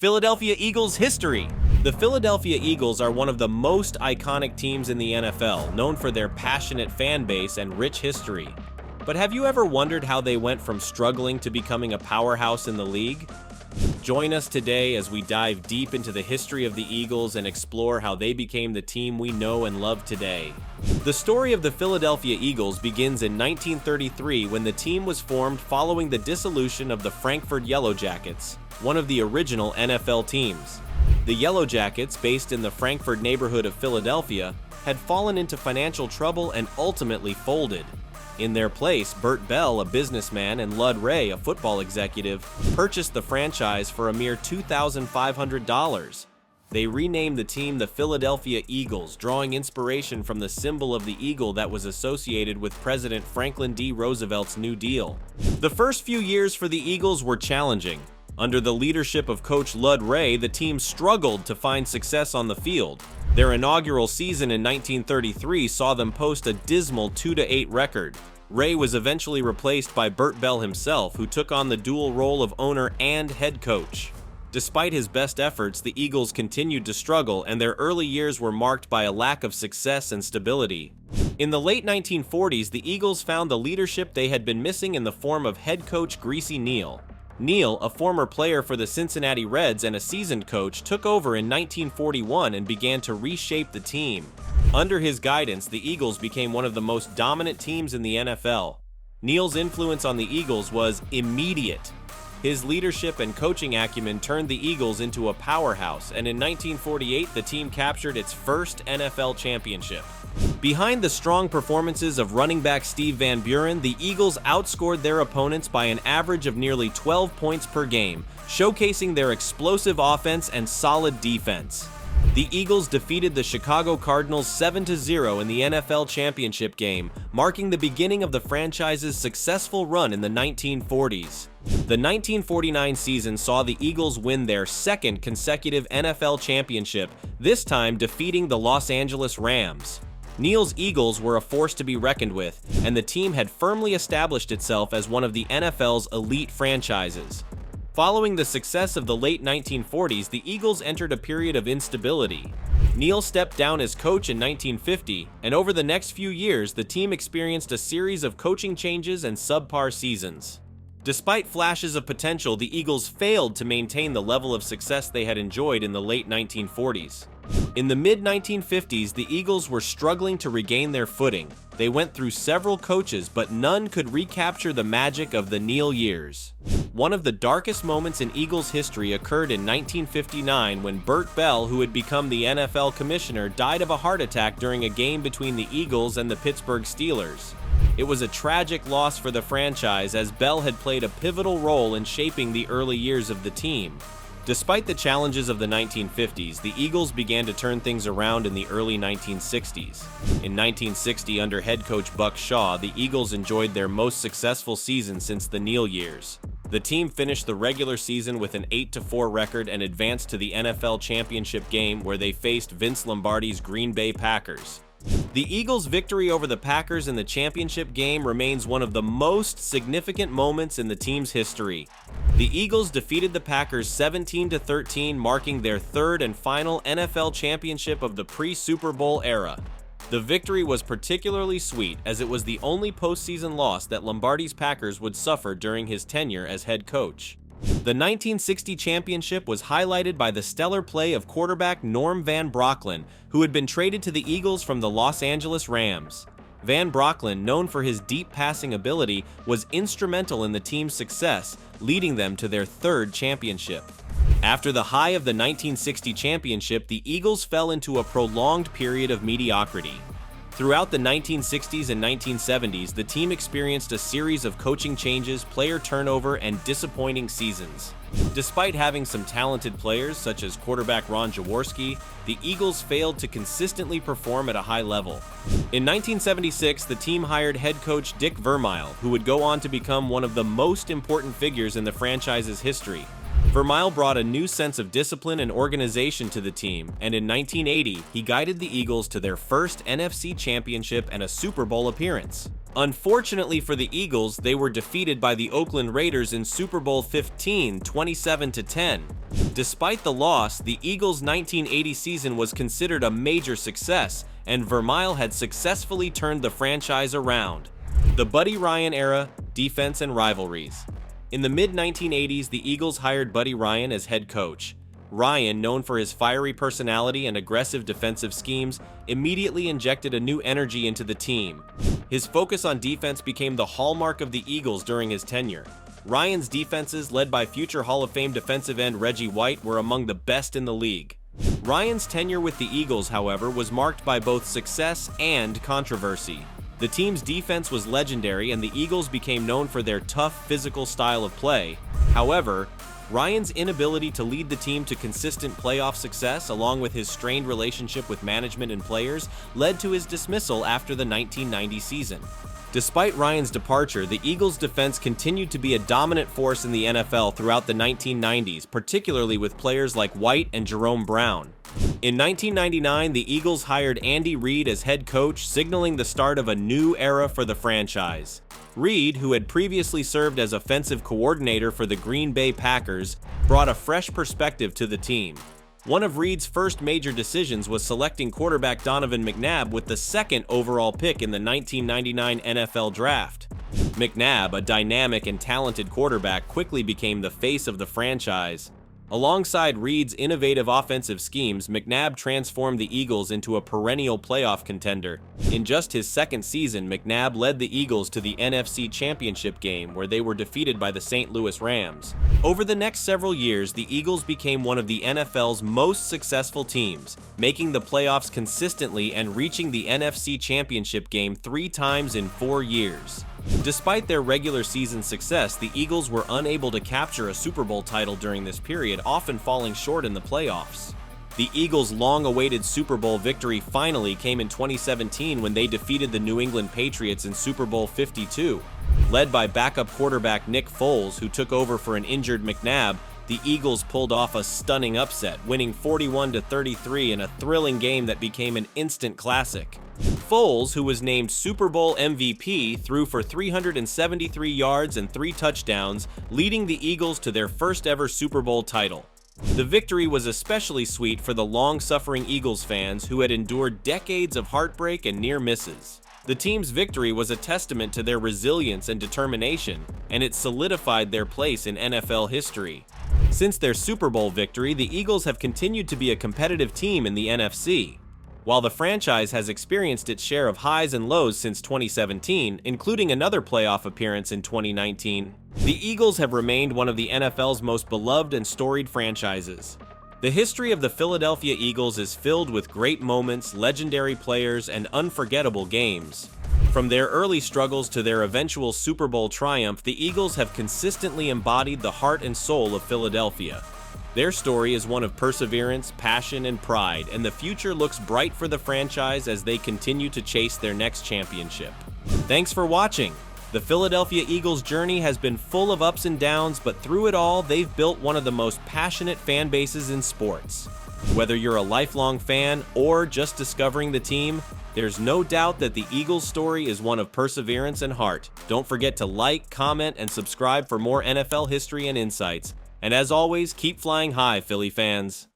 Philadelphia Eagles history. The Philadelphia Eagles are one of the most iconic teams in the NFL, known for their passionate fan base and rich history. But have you ever wondered how they went from struggling to becoming a powerhouse in the league? Join us today as we dive deep into the history of the Eagles and explore how they became the team we know and love today. The story of the Philadelphia Eagles begins in 1933 when the team was formed following the dissolution of the Frankfurt Yellow Jackets, one of the original NFL teams. The Yellow Jackets, based in the Frankfurt neighborhood of Philadelphia, had fallen into financial trouble and ultimately folded. In their place, Bert Bell, a businessman, and Lud Ray, a football executive, purchased the franchise for a mere $2,500. They renamed the team the Philadelphia Eagles, drawing inspiration from the symbol of the eagle that was associated with President Franklin D. Roosevelt's New Deal. The first few years for the Eagles were challenging. Under the leadership of coach Lud Ray, the team struggled to find success on the field. Their inaugural season in 1933 saw them post a dismal 2-8 record. Ray was eventually replaced by Bert Bell himself, who took on the dual role of owner and head coach. Despite his best efforts, the Eagles continued to struggle, and their early years were marked by a lack of success and stability. In the late 1940s, the Eagles found the leadership they had been missing in the form of head coach Greasy Neale. Neale, a former player for the Cincinnati Reds and a seasoned coach, took over in 1941 and began to reshape the team. Under his guidance, the Eagles became one of the most dominant teams in the NFL. Neale's influence on the Eagles was immediate. His leadership and coaching acumen turned the Eagles into a powerhouse, and in 1948, the team captured its first NFL championship. Behind the strong performances of running back Steve Van Buren, the Eagles outscored their opponents by an average of nearly 12 points per game, showcasing their explosive offense and solid defense. The Eagles defeated the Chicago Cardinals 7-0 in the NFL championship game, marking the beginning of the franchise's successful run in the 1940s. The 1949 season saw the Eagles win their second consecutive NFL championship, this time defeating the Los Angeles Rams. Neale's Eagles were a force to be reckoned with, and the team had firmly established itself as one of the NFL's elite franchises. Following the success of the late 1940s, the Eagles entered a period of instability. Neale stepped down as coach in 1950, and over the next few years, the team experienced a series of coaching changes and subpar seasons. Despite flashes of potential, the Eagles failed to maintain the level of success they had enjoyed in the late 1940s. In the mid-1950s, the Eagles were struggling to regain their footing. They went through several coaches, but none could recapture the magic of the Neale years. One of the darkest moments in Eagles history occurred in 1959 when Bert Bell, who had become the NFL commissioner, died of a heart attack during a game between the Eagles and the Pittsburgh Steelers. It was a tragic loss for the franchise, as Bell had played a pivotal role in shaping the early years of the team. Despite the challenges of the 1950s, the Eagles began to turn things around in the early 1960s. In 1960, under head coach Buck Shaw, the Eagles enjoyed their most successful season since the Neale years. The team finished the regular season with an 8-4 record and advanced to the NFL championship game, where they faced Vince Lombardi's Green Bay Packers. The Eagles' victory over the Packers in the championship game remains one of the most significant moments in the team's history. The Eagles defeated the Packers 17-13, marking their third and final NFL championship of the pre-Super Bowl era. The victory was particularly sweet, as it was the only postseason loss that Lombardi's Packers would suffer during his tenure as head coach. The 1960 championship was highlighted by the stellar play of quarterback Norm Van Brocklin, who had been traded to the Eagles from the Los Angeles Rams. Van Brocklin, known for his deep passing ability, was instrumental in the team's success, leading them to their third championship. After the high of the 1960 championship, the Eagles fell into a prolonged period of mediocrity. Throughout the 1960s and 1970s, the team experienced a series of coaching changes, player turnover, and disappointing seasons. Despite having some talented players, such as quarterback Ron Jaworski, the Eagles failed to consistently perform at a high level. In 1976, the team hired head coach Dick Vermeil, who would go on to become one of the most important figures in the franchise's history. Vermeil brought a new sense of discipline and organization to the team, and in 1980, he guided the Eagles to their first NFC championship and a Super Bowl appearance. Unfortunately for the Eagles, they were defeated by the Oakland Raiders in Super Bowl XV, 27-10. Despite the loss, the Eagles' 1980 season was considered a major success, and Vermeil had successfully turned the franchise around. The Buddy Ryan era, defense and rivalries. In the mid-1980s, the Eagles hired Buddy Ryan as head coach. Ryan, known for his fiery personality and aggressive defensive schemes, immediately injected a new energy into the team. His focus on defense became the hallmark of the Eagles during his tenure. Ryan's defenses, led by future Hall of Fame defensive end Reggie White, were among the best in the league. Ryan's tenure with the Eagles, however, was marked by both success and controversy. The team's defense was legendary, and the Eagles became known for their tough, physical style of play. However, Ryan's inability to lead the team to consistent playoff success, along with his strained relationship with management and players, led to his dismissal after the 1990 season. Despite Ryan's departure, the Eagles' defense continued to be a dominant force in the NFL throughout the 1990s, particularly with players like White and Jerome Brown. In 1999, the Eagles hired Andy Reid as head coach, signaling the start of a new era for the franchise. Reid, who had previously served as offensive coordinator for the Green Bay Packers, brought a fresh perspective to the team. One of Reid's first major decisions was selecting quarterback Donovan McNabb with the second overall pick in the 1999 NFL Draft. McNabb, a dynamic and talented quarterback, quickly became the face of the franchise. Alongside Reid's innovative offensive schemes, McNabb transformed the Eagles into a perennial playoff contender. In just his second season, McNabb led the Eagles to the NFC Championship game, where they were defeated by the St. Louis Rams. Over the next several years, the Eagles became one of the NFL's most successful teams, making the playoffs consistently and reaching the NFC Championship game 3 times in 4 years. Despite their regular season success, the Eagles were unable to capture a Super Bowl title during this period, often falling short in the playoffs. The Eagles' long-awaited Super Bowl victory finally came in 2017 when they defeated the New England Patriots in Super Bowl 52. Led by backup quarterback Nick Foles, who took over for an injured McNabb, the Eagles pulled off a stunning upset, winning 41-33 in a thrilling game that became an instant classic. Foles, who was named Super Bowl MVP, threw for 373 yards and 3 touchdowns, leading the Eagles to their first ever Super Bowl title. The victory was especially sweet for the long-suffering Eagles fans who had endured decades of heartbreak and near misses. The team's victory was a testament to their resilience and determination, and it solidified their place in NFL history. Since their Super Bowl victory, the Eagles have continued to be a competitive team in the NFC. While the franchise has experienced its share of highs and lows since 2017, including another playoff appearance in 2019, the Eagles have remained one of the NFL's most beloved and storied franchises. The history of the Philadelphia Eagles is filled with great moments, legendary players, and unforgettable games. From their early struggles to their eventual Super Bowl triumph, the Eagles have consistently embodied the heart and soul of Philadelphia. Their story is one of perseverance, passion, and pride, and the future looks bright for the franchise as they continue to chase their next championship. Thanks for watching. The Philadelphia Eagles' journey has been full of ups and downs, but through it all, they've built one of the most passionate fan bases in sports. Whether you're a lifelong fan or just discovering the team, there's no doubt that the Eagles' story is one of perseverance and heart. Don't forget to like, comment, and subscribe for more NFL history and insights. And as always, keep flying high, Philly fans.